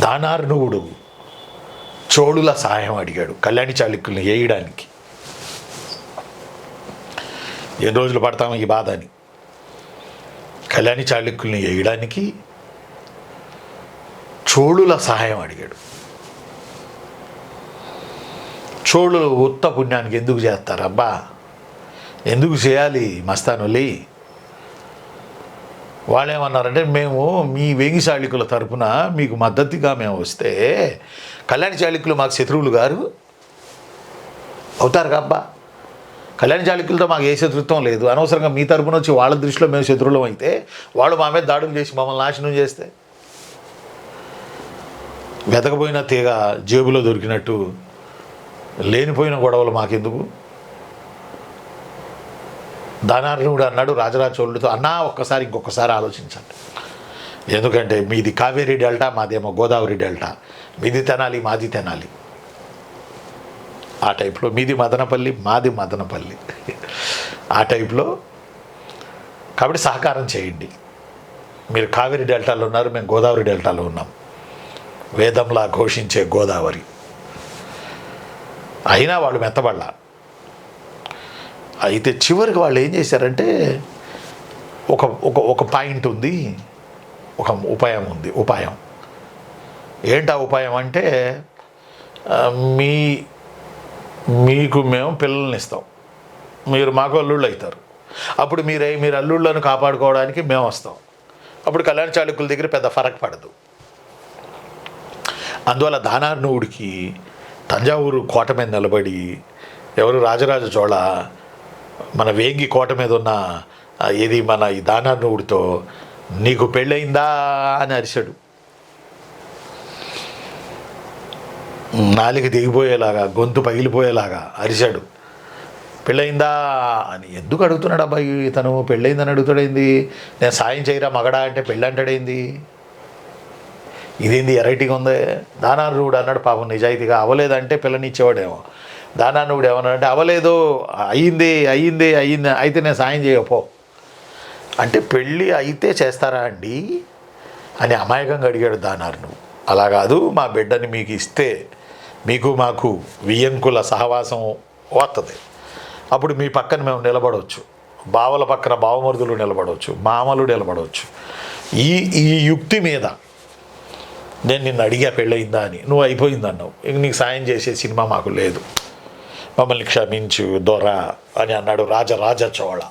దానార్ణువుడు చోళుల సహాయం అడిగాడు కళ్యాణి చాళుక్యుల్ని వేయడానికి. ఎన్ని రోజులు పడతాము ఈ బాధ అని. కళ్యాణి చాళుక్యుల్ని వేయడానికి చోళుల సహాయం అడిగాడు. చోళులు ఉత్త పుణ్యానికి ఎందుకు చేస్తారు అబ్బా, ఎందుకు చేయాలి మస్తానులి? వాళ్ళు ఏమన్నారంటే, మేము మీ వేంగి చాళుక్యుల తరపున మీకు మద్దతుగా మేము వస్తే కళ్యాణి చాళుక్యులు మాకు శత్రువులు గారు అవుతారు అబ్బా. కళ్యాణి చాళుక్యులతో మాకు ఏ శత్రుత్వం లేదు. అనవసరంగా మీ తరపున వచ్చి వాళ్ళ దృష్టిలో మేము శత్రువులం అయితే వాళ్ళు మా మీద దాడులు చేసి మమ్మల్ని నాశనం చేస్తే వెతకపోయిన తీగ జేబులో దొరికినట్టు లేనిపోయిన గొడవలు మాకెందుకు? దానార్ణుడు అన్నాడు రాజరాజ చోళుడితో, అన్నా ఒక్కసారి ఇంకొకసారి ఆలోచించండి. ఎందుకంటే మీది కావేరీ డెల్టా, మాదేమో గోదావరి డెల్టా. మీది తెనాలి, మాది తెనాలి. ఆ టైప్లో మీది మదనపల్లి, మాది మదనపల్లి. ఆ టైప్లో. కాబట్టి సహకారం చేయండి. మీరు కావేరీ డెల్టాలో ఉన్నారు, మేము గోదావరి డెల్టాలో ఉన్నాం. వేదంలా ఘోషించే గోదావరి. అయినా వాళ్ళు మెత్తబడలా. అయితే చివరికి వాళ్ళు ఏం చేశారంటే, ఒక ఒక ఒక పాయింట్ ఉంది, ఒక ఉపాయం ఉంది. ఉపాయం ఏంటా ఉపాయం అంటే, మీకు మేము పిల్లల్ని ఇస్తాం, మీరు మాకు అల్లుళ్ళు అవుతారు. అప్పుడు మీరు అల్లుళ్ళను కాపాడుకోవడానికి మేము వస్తాం. అప్పుడు కళ్యాణ చాళుక్యుల దగ్గర పెద్ద ఫరక్ పడదు. అందువల్ల దానార్ణువుడికి తంజావూరు కోట మీద నిలబడి ఎవరు రాజరాజ చోళ మన వేంగి కోట మీద ఉన్న ఇది మన ఈ దానార్ణువుడితో నీకు పెళ్ళయిందా అని అరిశాడు. నాలిక దిగిపోయేలాగా, గొంతు పగిలిపోయేలాగా అరిశాడు. పెళ్ళయిందా అని. ఎందుకు అడుగుతున్నాడు అబ్బాయి ఇతను? పెళ్ళయిందని అడుగుతాడైంది. నేను సాయం చేయరా మగడా అంటే పెళ్ళి అంటాడైంది. ఇదేంది ఎరైటీగా ఉంది. దానార్ణువుడు అన్నాడు, పాపం నిజాయితీగా, అవ్వలేదంటే పిల్లనిచ్చేవాడేమో. దానార్ణువుడు ఏమన్నాడంటే, అవ్వలేదు, అయ్యింది అయితే నేను సాయం చేయపో అంటే, పెళ్ళి అయితే చేస్తారా అండి అని అమాయకంగా అడిగాడు దానార్ణువు. అలా కాదు, మా బిడ్డని మీకు ఇస్తే మీకు మాకు వియ్యంకుల సహవాసం వస్తుంది. అప్పుడు మీ పక్కన మేము నిలబడవచ్చు, బావల పక్కన బావమరుదులు నిలబడవచ్చు, మామలు నిలబడవచ్చు. ఈ యుక్తి మీద నేను నిన్ను అడిగా పెళ్ళయిందా అని. నువ్వు అయిపోయిందన్నావు. ఇంక నీకు సాయం చేసే సినిమా మాకు లేదు, మమ్మల్ని క్షమించు దొర అని అన్నాడు రాజరాజ చోళ.